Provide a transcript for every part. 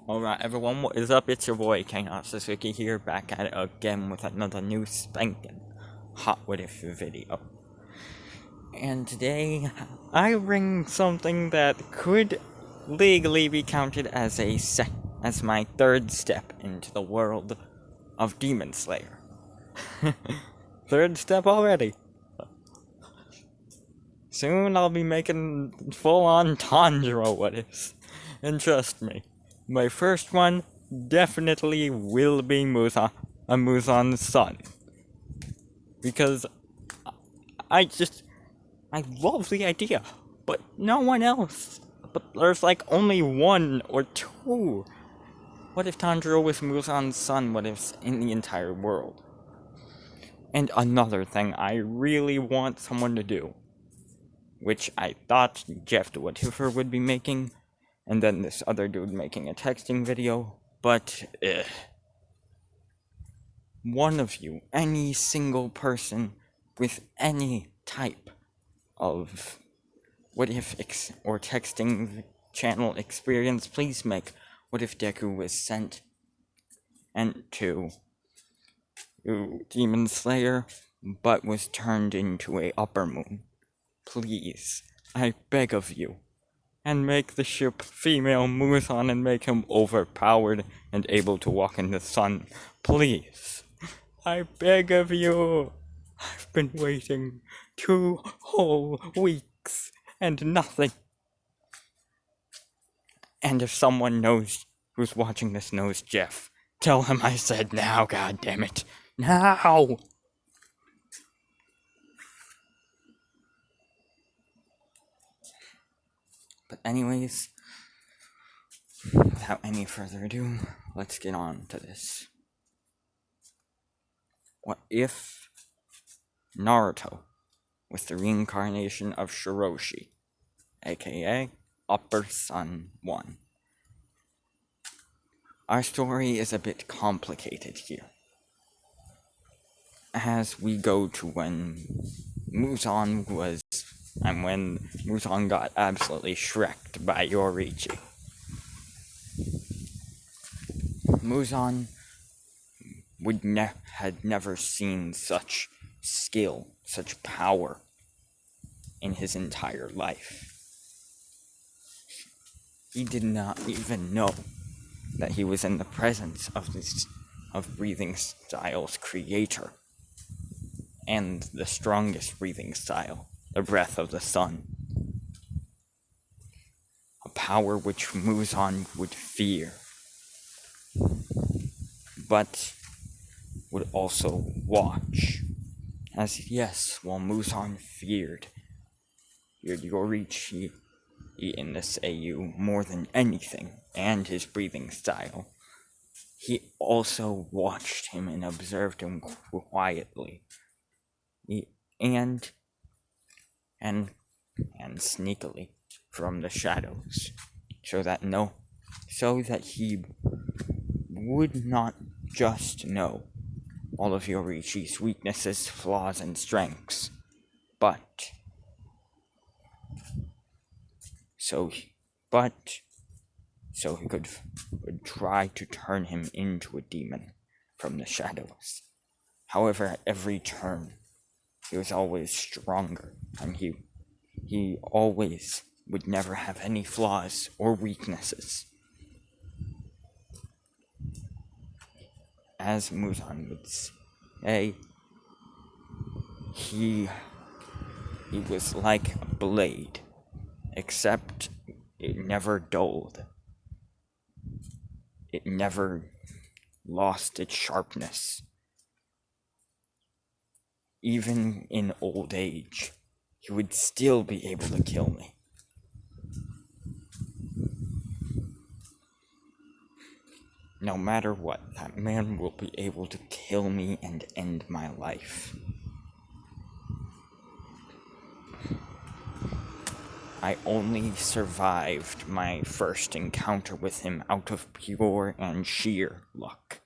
Alright everyone, what is up? It's your boy Chaos Suzuki here, back at it again with another new spanking hot what if video. And today, I bring something that could legally be counted as as my third step into the world of Demon Slayer. Third step already. Soon I'll be making full-on Tanjiro what ifs. And trust me, my first one definitely will be Muzan's son. Because I love the idea, but no one else. But there's like only one or two. What if Tanjiro was Muzan's son? What if in the entire world? And another thing I really want someone to do, which I thought Jeff the Whatever would be making, and then this other dude making a texting video, but one of you, any single person with any type of what if or texting channel experience, please make what if Deku was sent and to Demon Slayer, but was turned into a upper moon. Please, I beg of you. And make the ship female Muzan and make him overpowered and able to walk in the sun. Please. I beg of you. I've been waiting 2 whole weeks and nothing. And if someone knows who's watching this knows Jeff, tell him I said now, goddammit. Now! But anyways, without any further ado, let's get on to this. What if Naruto was the reincarnation of Shiroshi, aka Upper Sun 1? Our story is a bit complicated here, as we go to when Muzan got absolutely shreked by Yoriichi. Muzan had never seen such skill, such power in his entire life. He did not even know that he was in the presence of breathing style's creator, and the strongest breathing style, the breath of the sun. A power which Muzan would fear, but would also watch. As yes, while Muzan feared Yoriichi in this AU more than anything, and his breathing style, he also watched him and observed him quietly. And sneakily from the shadows, so that he would not just know all of Yoriichi's weaknesses, flaws, and strengths, but so he would try to turn him into a demon from the shadows. However, at every turn, he was always stronger, and he always would never have any flaws or weaknesses. As Muzan would say, he was like a blade, except it never dulled. It never lost its sharpness. Even in old age, he would still be able to kill me. No matter what, that man will be able to kill me and end my life. I only survived my first encounter with him out of pure and sheer luck.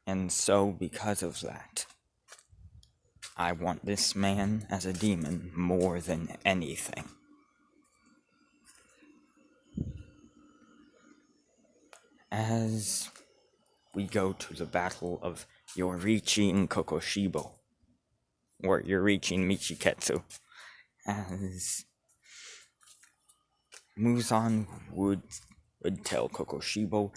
And so, because of that, I want this man as a demon more than anything. As we go to the battle of Yoriichi and Kokoshibo, or Yoriichi and Michiketsu, as Muzan would tell Kokoshibo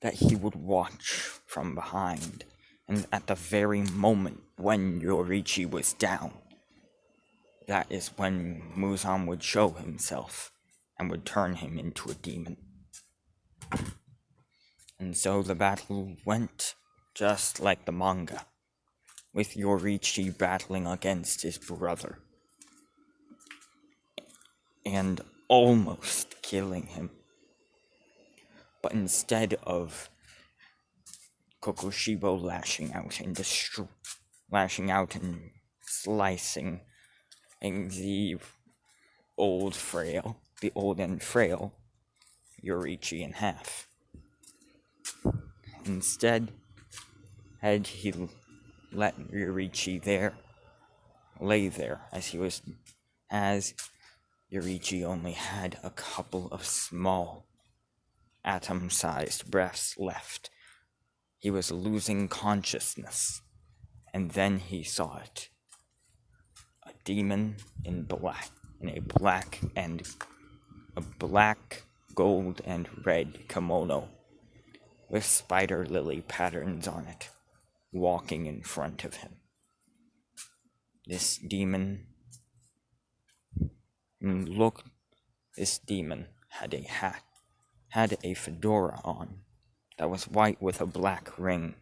that he would watch from behind, and at the very moment when Yoriichi was down, that is when Muzan would show himself and would turn him into a demon. And so the battle went just like the manga, with Yoriichi battling against his brother, and almost killing him. But instead of Kokoshibo lashing out and slicing the old and frail Yoriichi in half, instead, had he let Yoriichi lay there, as Yoriichi only had a couple of small, atom-sized breaths left. He was losing consciousness, and then he saw it. A demon in a black, gold, and red kimono, with spider lily patterns on it, walking in front of him. This demon had a fedora on that was white with a black ring,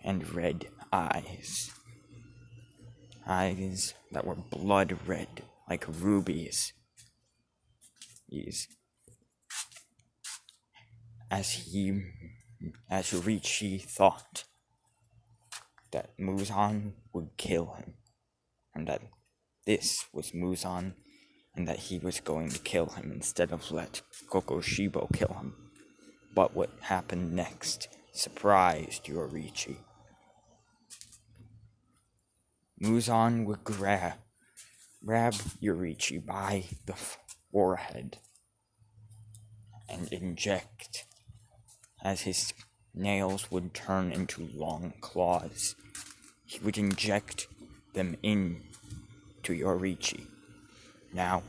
and red eyes that were blood red like rubies. As Yoriichi thought that Muzan would kill him, and that this was Muzan, and that he was going to kill him instead of let Kokoshibo kill him. But what happened next surprised Yoriichi. Muzan would grab Yoriichi by the forehead and inject, as his nails would turn into long claws. He would inject them into Yoriichi. Now,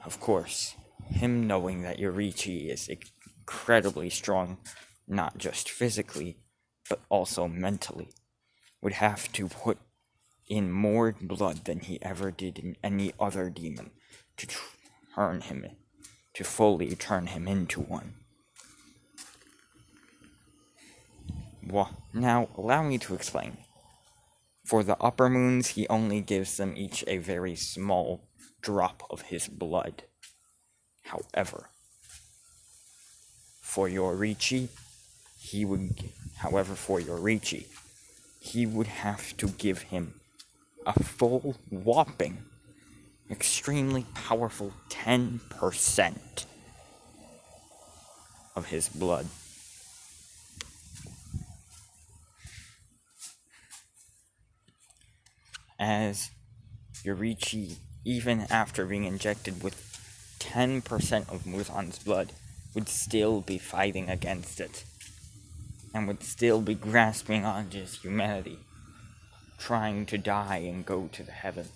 of course, him knowing that Yoriichi is incredibly strong, not just physically, but also mentally, would have to put in more blood than he ever did in any other demon to fully turn him into one. Now, allow me to explain. For the upper moons, he only gives them each a very small drop of his blood. However, for Yoriichi, he would have to give him a full whopping, extremely powerful 10% of his blood. As Yoriichi, even after being injected with 10% of Muzan's blood, would still be fighting against it, and would still be grasping onto his humanity, trying to die and go to heaven.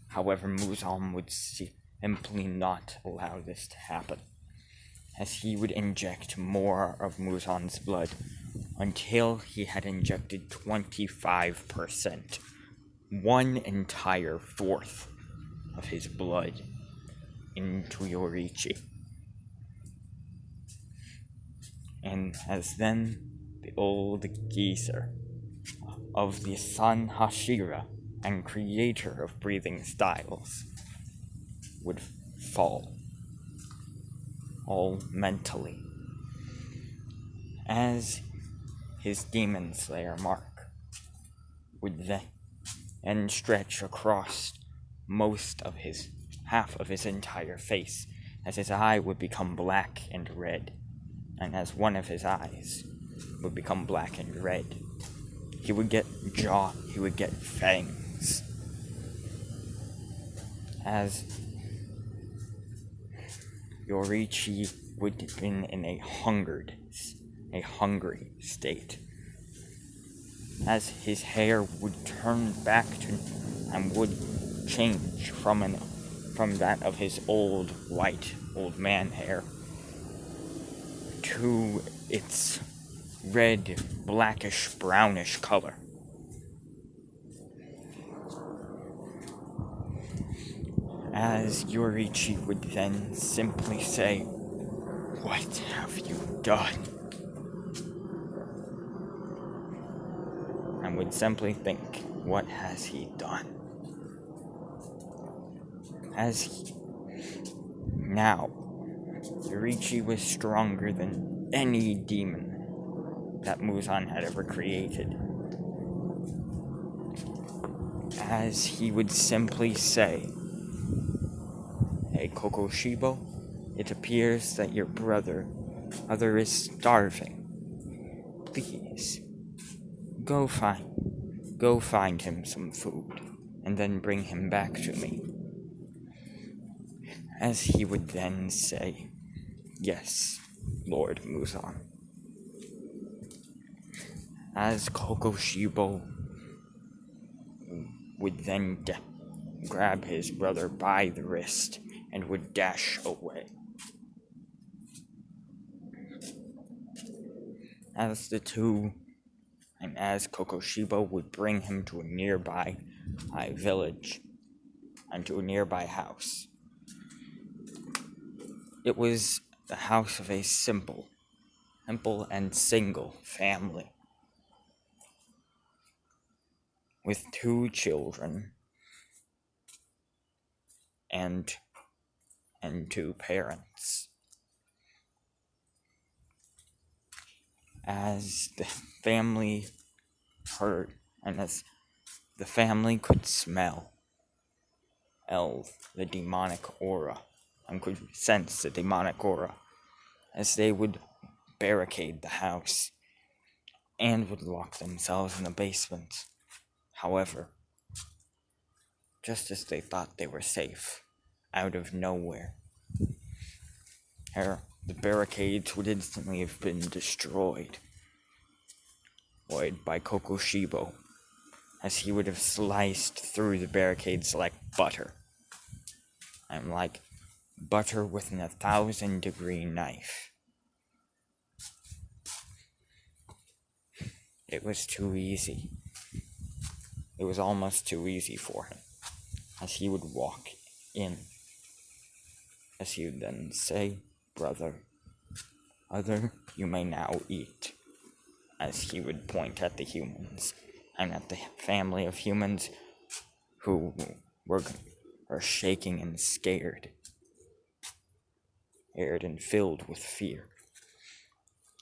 However, Muzan would simply not allow this to happen, as he would inject more of Muzan's blood until he had injected 25%, one entire fourth of his blood, into Yoriichi. And as then the old geezer of the sun Hashira and creator of breathing styles would fall, all mentally, as his demon slayer mark would then stretch across half of his entire face, as his eye would become black and red, and as one of his eyes would become black and red, He would get jaw, he would get fangs. As Yoriichi would have been in a hungry state. As his hair would turn back to and would change from that of his old man hair to its red, blackish, brownish color. As Yoriichi would then simply say, "What have you done?" And would simply think, what has he done? Now, Yoriichi was stronger than any demon that Muzan had ever created. As he would simply say, "Hey, Kokoshibo, it appears that your brother is starving. Please, go find him some food, and then bring him back to me." As he would then say, "Yes, Lord Muzan." As Kokoshibo would then grab his brother by the wrist and would dash away. As Kokoshibo would bring him to a nearby village and to a nearby house. It was the house of a simple and single family with 2 children and 2 parents. As the family heard, and as the family could smell the demonic aura, and could sense the demonic aura, as they would barricade the house and would lock themselves in the basement. However, just as they thought they were safe, out of nowhere, the barricades would instantly have been destroyed by Kokoshibo, as he would have sliced through the barricades like butter. And like butter with an 1,000-degree knife. It was too easy. It was almost too easy for him, as he would walk in, as he would then say, "Brother, you may now eat," as he would point at the humans, and at the family of humans who were shaking and scared and filled with fear.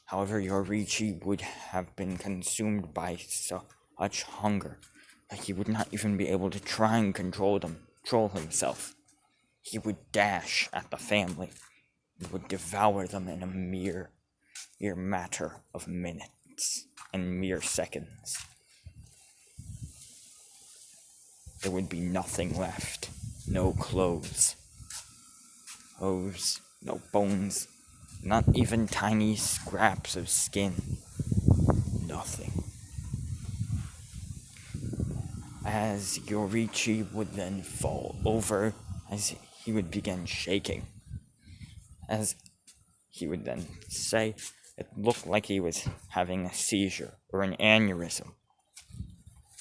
However, Yoriichi would have been consumed by such hunger that he would not even be able to try and control himself. He would dash at the family and would devour them in a mere matter of minutes and mere seconds. There would be nothing left. No clothes, no bones, not even tiny scraps of skin. Nothing. As Yoriichi would then fall over, as he would begin shaking. As he would then say, it looked like he was having a seizure or an aneurysm.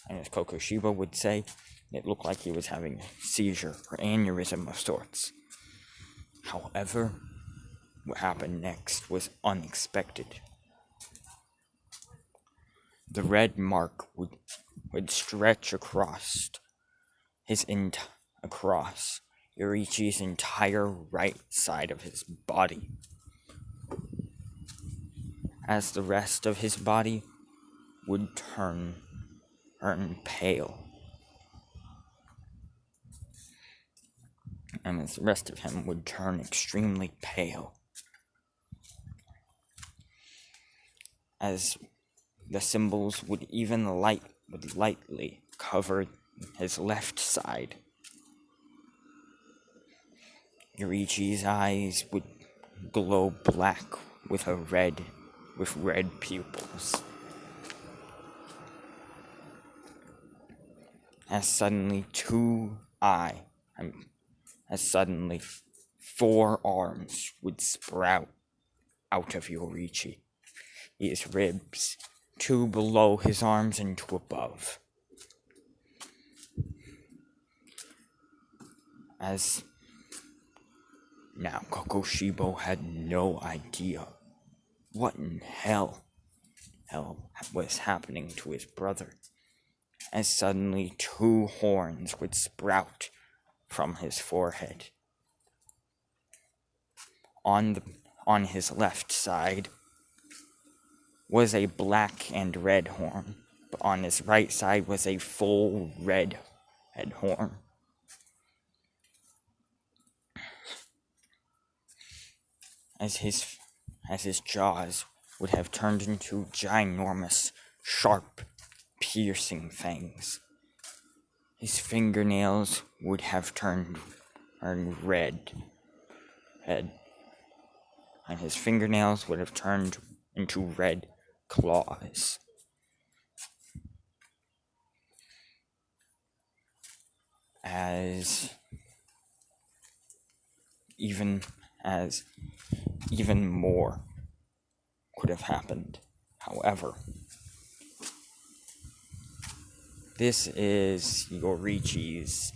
And as Kokoshibo would say, it looked like he was having a seizure or aneurysm of sorts. However, what happened next was unexpected. The red mark would stretch across Yoriichi's entire right side of his body, as the rest of his body would turn pale. And as the rest of him would turn extremely pale. As the symbols would lightly cover his left side. Yoriichi's eyes would glow black with red pupils. As suddenly four arms would sprout out of Yoriichi. His ribs, two below his arms and two above. As now Kokoshibo had no idea what in hell was happening to his brother, as suddenly two horns would sprout from his forehead. On his left side was a black and red horn, but on his right side was a full red horn. As his jaws would have turned into ginormous, sharp, piercing fangs. His fingernails would have turned red, and his fingernails would have turned into red claws. As even more could have happened. However, this is Yoriichi's,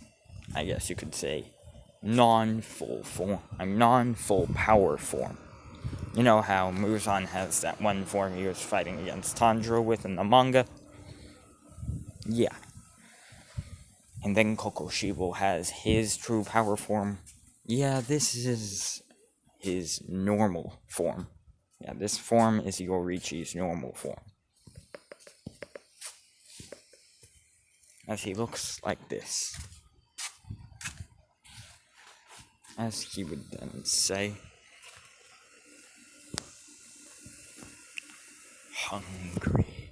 I guess you could say, non-full power form. You know how Muzan has that one form he was fighting against Tanjiro with in the manga? Yeah. And then Kokoshibo has his true power form. Yeah, this is his normal form. Yeah, this form is Yoriichi's normal form. As he looks like this. As he would then say, hungry,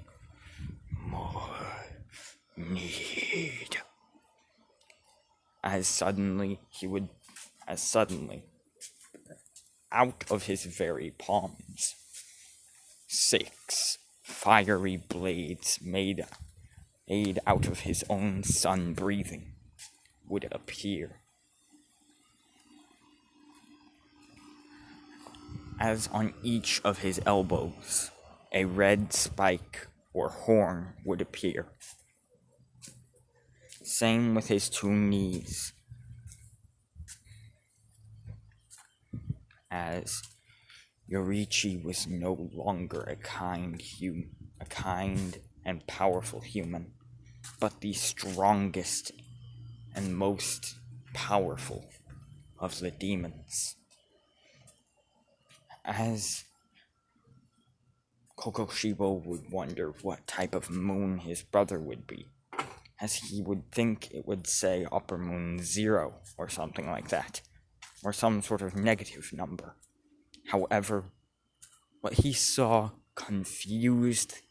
more need. As suddenly, out of his very palms, 6 fiery blades made out of his own sun breathing would appear. As on each of his elbows, a red spike or horn would appear. Same with his 2 knees. As Yoriichi was no longer a kind and powerful human, but the strongest and most powerful of the demons. As Kokoshibo would wonder what type of moon his brother would be, as he would think it would say upper moon 0 or something like that, or some sort of negative number. However, what he saw confused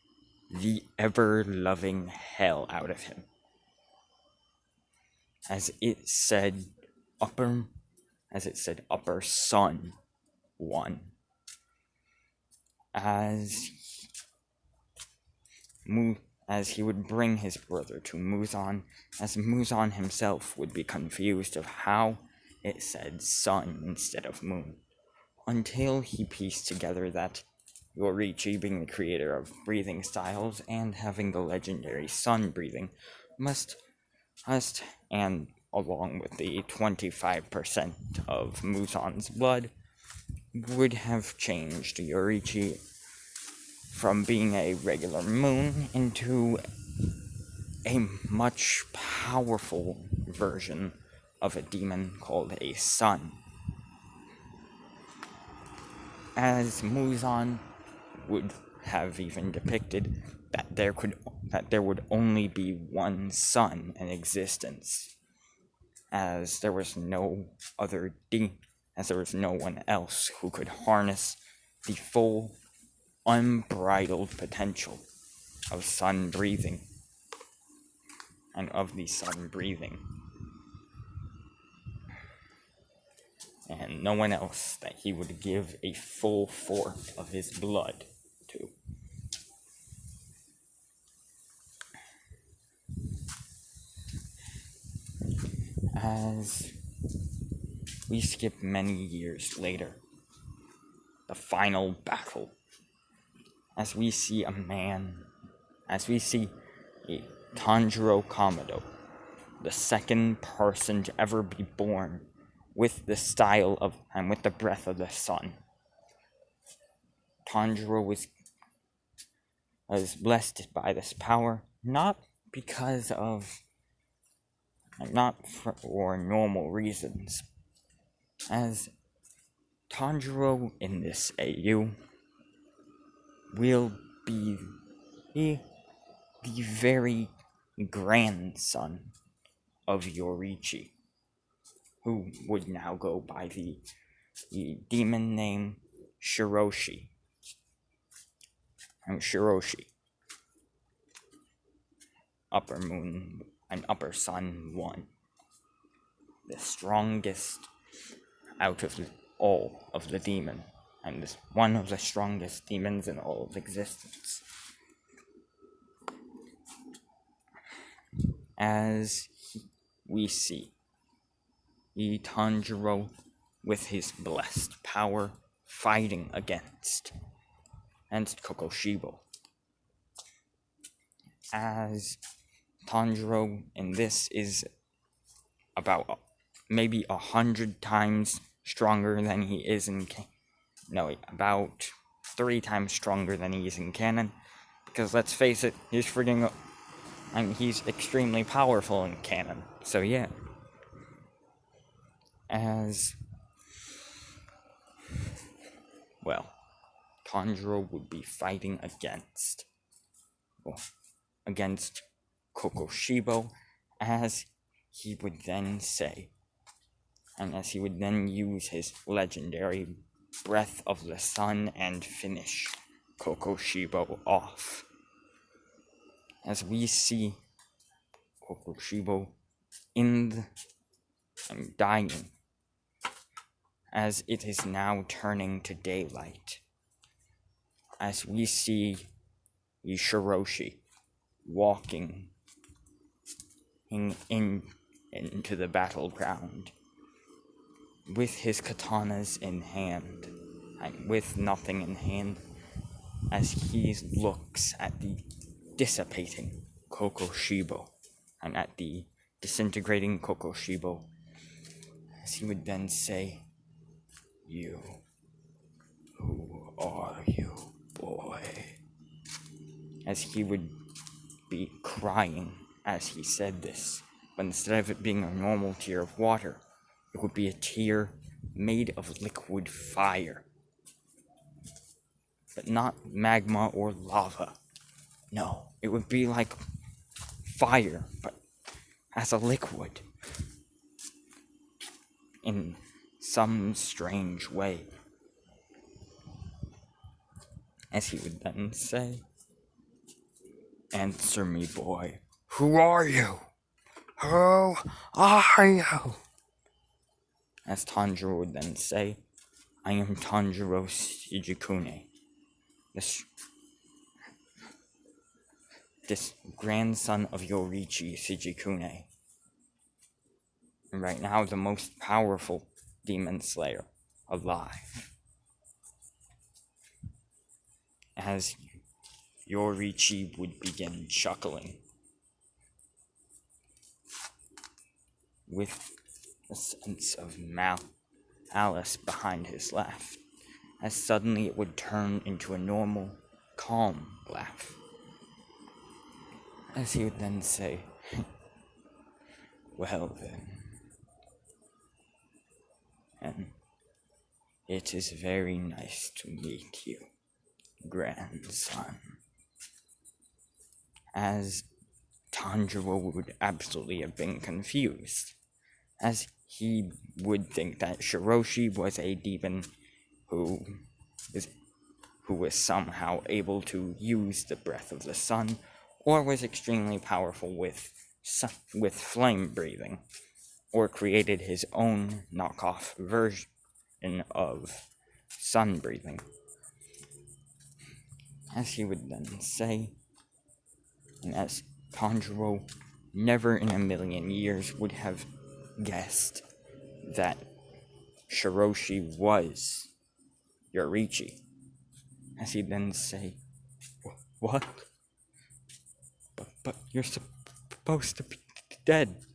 the ever-loving hell out of him. As it said upper sun 1. As he would bring his brother to Muzan, as Muzan himself would be confused of how it said sun instead of moon, until he pieced together that Yoriichi, being the creator of breathing styles and having the legendary sun breathing, must, and along with the 25% of Muzan's blood, would have changed Yoriichi from being a regular moon into a much powerful version of a demon called a sun. As Muzan would have even depicted that there would only be one sun in existence, as there was no one else who could harness the full, unbridled potential of sun breathing, and of the sun breathing, and no one else that he would give a full fourth of his blood to. As we skip many years later, the final battle, as we see a Tanjiro Kamado, the second person to ever be born with the style of and with the breath of the sun. Tanjiro was blessed by this power, not for normal reasons, as Tanjiro in this AU will be the very grandson of Yoriichi, who would now go by the demon name Shiroshi. Shiroshi, Upper Moon and Upper Sun 1, the strongest out of all of the demon, and is one of the strongest demons in all of existence. As we see Tanjiro with his blessed power fighting against Kokoshibo. As Tanjiro in this is about maybe 100 times stronger than he is in about 3 times stronger than he is in canon, because let's face it, he's extremely powerful in canon, so yeah. Tanjiro would be fighting against Kokoshibo, as he would then say, and as he would then use his legendary Breath of the Sun and finish Kokoshibo off. As we see Kokoshibo dying, as it is now turning to daylight, as we see Shiroshi walking into the battleground with his katanas in hand and with nothing in hand, as he looks at the dissipating Kokoshibo and at the disintegrating Kokoshibo, as he would then say, "You, who are you, boy?" As he would be crying as he said this, but instead of it being a normal tear of water, it would be a tear made of liquid fire. But not magma or lava. No, it would be like fire, but as a liquid. In some strange way. As he would then say, "Answer me, boy. Who are you? Who are you?" As Tanjiro would then say, "I am Tanjiro Shijikune, this grandson of Yoriichi Shijikune, and right now the most powerful demon slayer alive." As Yoriichi would begin chuckling, with a sense of malice behind his laugh, as suddenly it would turn into a normal, calm laugh. As he would then say, "Well then, and it is very nice to meet you, grandson." As Tanjiro would absolutely have been confused, as he would think that Shiroshi was a demon who who was somehow able to use the breath of the sun, or was extremely powerful with flame breathing, or created his own knockoff version of sun breathing. As he would then say, and as Tanjiro never in a million years would have guessed that Shiroshi was Yoriichi. As he'd then say, "What? But you're supposed to be dead."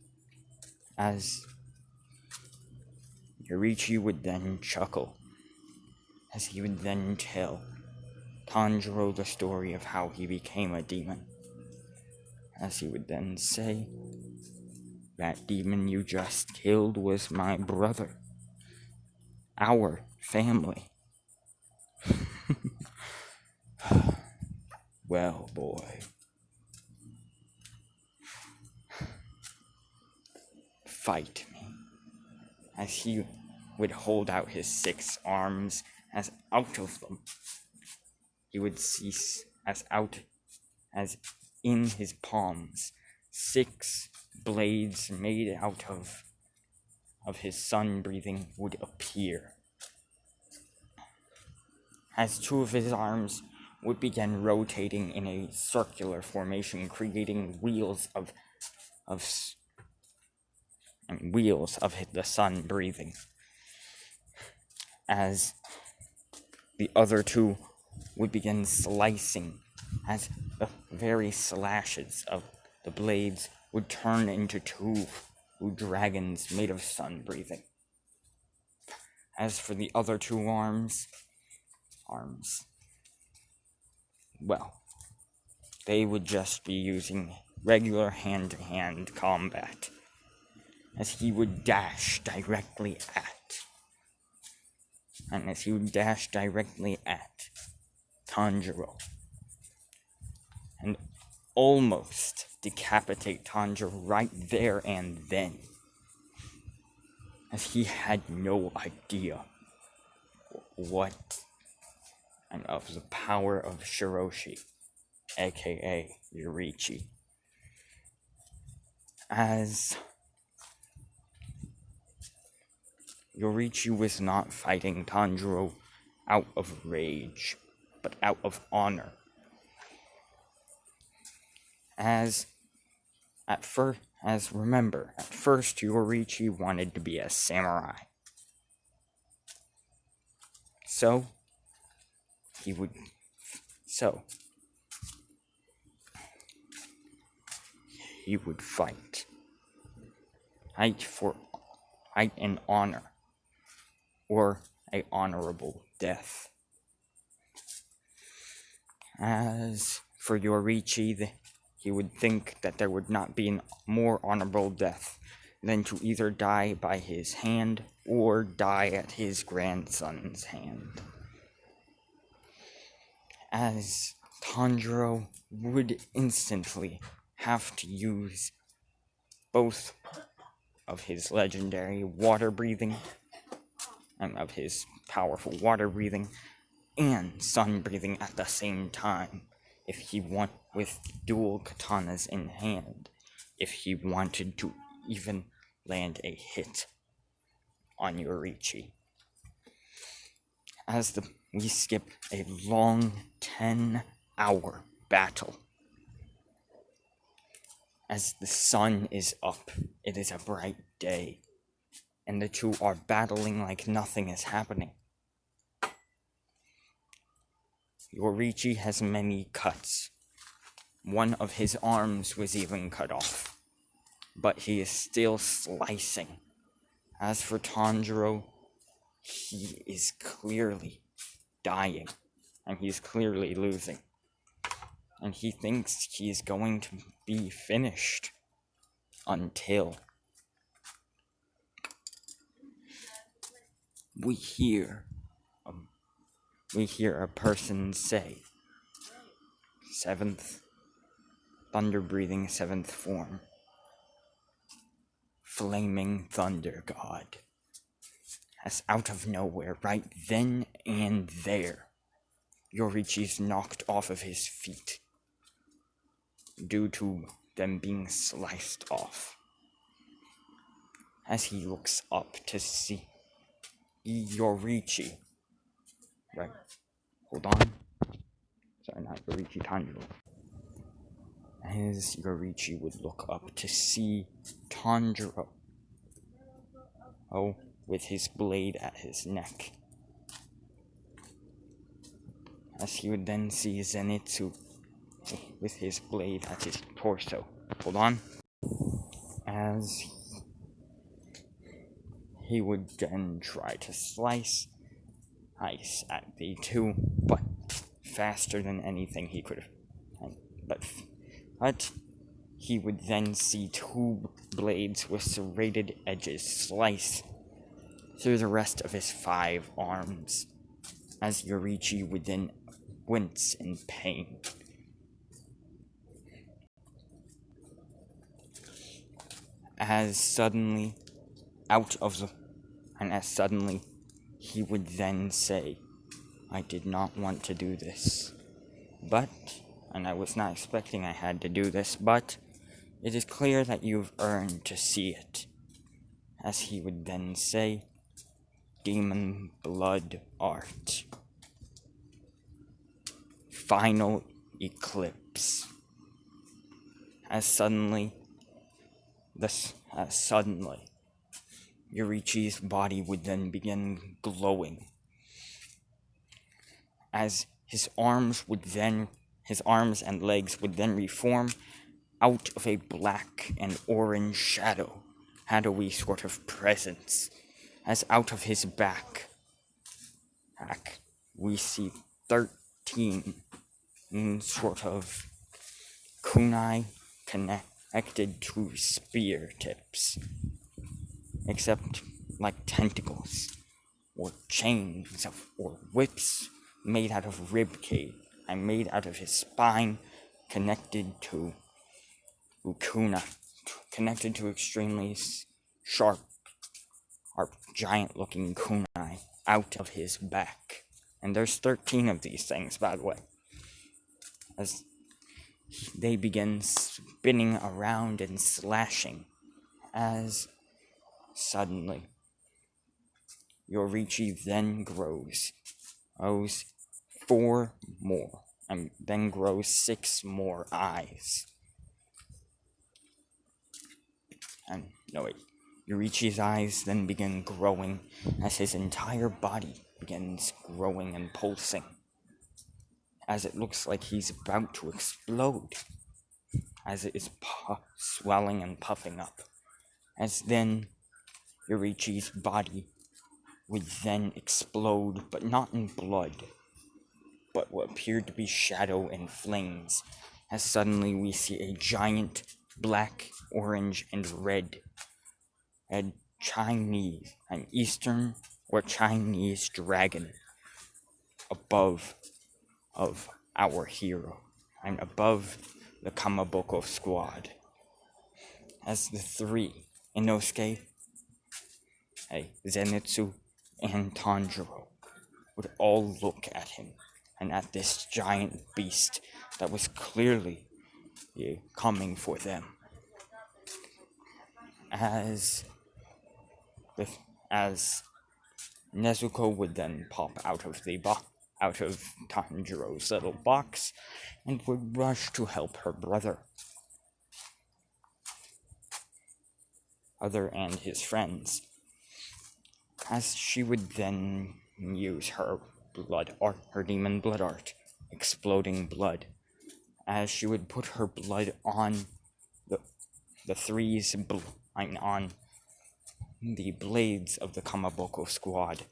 As Yoriichi would then chuckle, as he would then tell Tanjiro the story of how he became a demon. As he would then say, "That demon you just killed was my brother. Our family." Well, boy. Fight me. As he would hold out his 6 arms, as out of them he would cease, as in his palms 6 blades made out of his sun breathing would appear. As 2 of his arms would begin rotating in a circular formation, creating wheels of the sun breathing. As the other 2 would begin slicing, as the very slashes of the blades would turn into 2 dragons made of sun breathing. As for the other 2 arms, well, they would just be using regular hand-to-hand combat, as he would dash directly at Tanjiro, and almost decapitate Tanjiro right there and then, as he had no idea of the power of Shiroshi, aka Yoriichi. As Yoriichi was not fighting Tanjiro out of rage, but out of honor. Remember, at first Yoriichi wanted to be a samurai. So he would fight in honor, or a honorable death. As for Yoriichi, he would think that there would not be a more honorable death than to either die by his hand or die at his grandson's hand. As Tanjiro would instantly have to use both of his legendary water breathing, and of his powerful water breathing, and sun breathing at the same time, with dual katanas in hand, if he wanted to even land a hit on Yoriichi. As we skip a long 10-hour battle. As the sun is up, it is a bright day, and the 2 are battling like nothing is happening. Yoriichi has many cuts. One of his arms was even cut off, but he is still slicing. As for Tanjiro, he is clearly dying, and he's clearly losing. And he thinks he's going to be finished until we hear a person say, 7th, thunder-breathing 7th form, flaming thunder god. As out of nowhere, right then and there, Yoriichi's knocked off of his feet due to them being sliced off. As he looks up to see Yoriichi. Right. Hold on. Sorry, not Yoriichi, Tanjiro. As Yoriichi would look up to see Tanjiro. Oh, with his blade at his neck. As he would then see Zenitsu with his blade at his torso. Hold on. As he would then try to slice ice at the two, but faster than anything he could have. But he would then see two blades with serrated edges slice through the rest of his 5 arms, as Yoriichi would then wince in pain. As suddenly he would then say, "I did not want to do this, and I was not expecting I had to do this, but it is clear that you've earned to see it." As he would then say, "Demon blood art. Final eclipse." As suddenly, Yoriichi's body would then begin glowing. As his arms and legs would then reform out of a black and orange shadowy sort of presence. As out of his back, we see 13 sort of kunai connected to spear tips, except like tentacles, or chains, or whips made out of ribcage, and made out of his spine, connected to extremely sharp, giant-looking kunai out of his back. And there's 13 of these things, by the way. As they begin spinning around and slashing, as suddenly Yoriichi then grows 4 more, and then grows 6 more eyes. Yoriichi's eyes then begin growing as his entire body begins growing and pulsing, as it looks like he's about to explode, as it is swelling and puffing up. As then Yoriichi's body would then explode, but not in blood, but what appeared to be shadow and flames, as suddenly we see a giant black, orange, and red Chinese, an Eastern or Chinese dragon above of our hero, and above the Kamaboko squad. As the 3, Inosuke, Zenitsu, and Tanjiro, would all look at him, and at this giant beast that was clearly coming for them. As Nezuko would then pop out of Tanjiro's little box, and would rush to help her brother and his friends, as she would then use her demon blood art, exploding blood, as she would put her blood on the threes on the blades of the Kamaboko squad,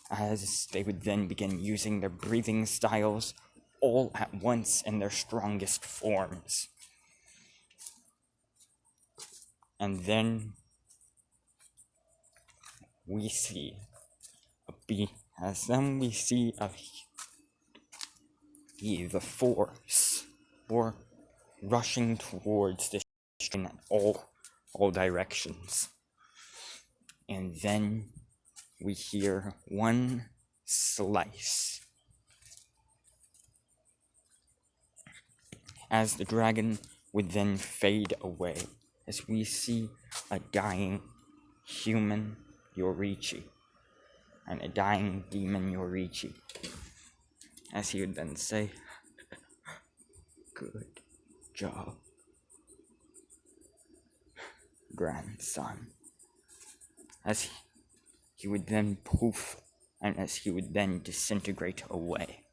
as they would then begin using their breathing styles all at once in their strongest forms. And then we see the force rushing towards the in all directions. And then we hear one slice as the dragon would then fade away, as we see a dying human Yoriichi and a dying demon Yoriichi, as he would then say, "Good job, grandson," as he would then poof, and as he would then disintegrate away.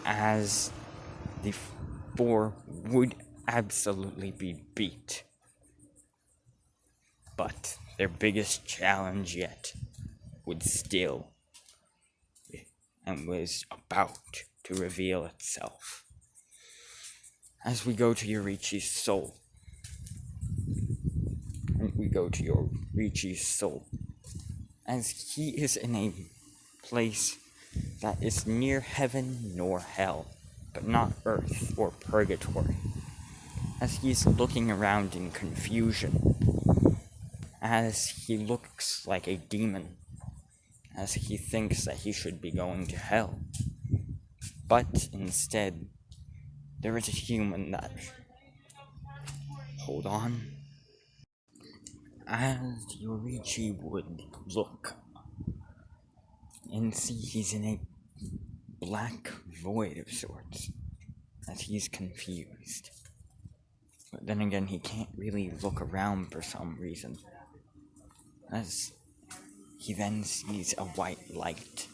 As the four would absolutely be beat. But their biggest challenge yet would still and was about to reveal itself. As we go to Yoriichi's soul, as he is in a place that is near heaven nor hell, but not earth or purgatory, as he's looking around in confusion, as he looks like a demon, as he thinks that he should be going to hell. But instead, there is a human that... Hold on. As Yoriichi would look and see he's in a black void of sorts, as he's confused. But then again, he can't really look around for some reason, as he then sees a white light,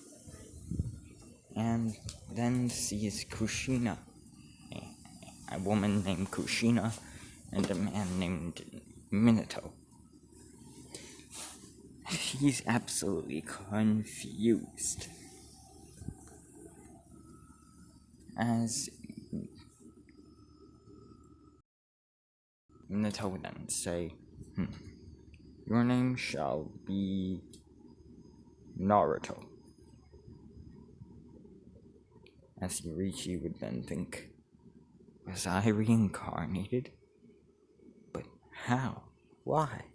and then sees Kushina, a woman named Kushina, and a man named Minato. He's absolutely confused, as Minato would then say, "Your name shall be Naruto." As Yoriichi would then think, was I reincarnated? But how? Why?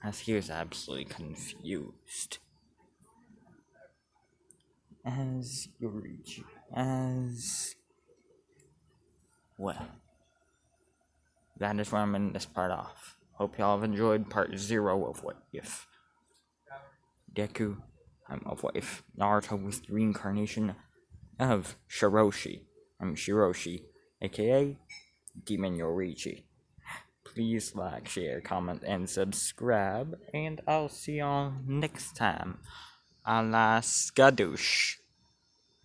As he was absolutely confused. As Yoriichi, well, that is where I'm ending this part off. Hope y'all have enjoyed part 0 of What If. Deku, of What If Naruto was the reincarnation of Shiroshi. I'm Shiroshi, aka Demon Yoriichi. Please like, share, comment, and subscribe, and I'll see y'all next time. A la skadoosh.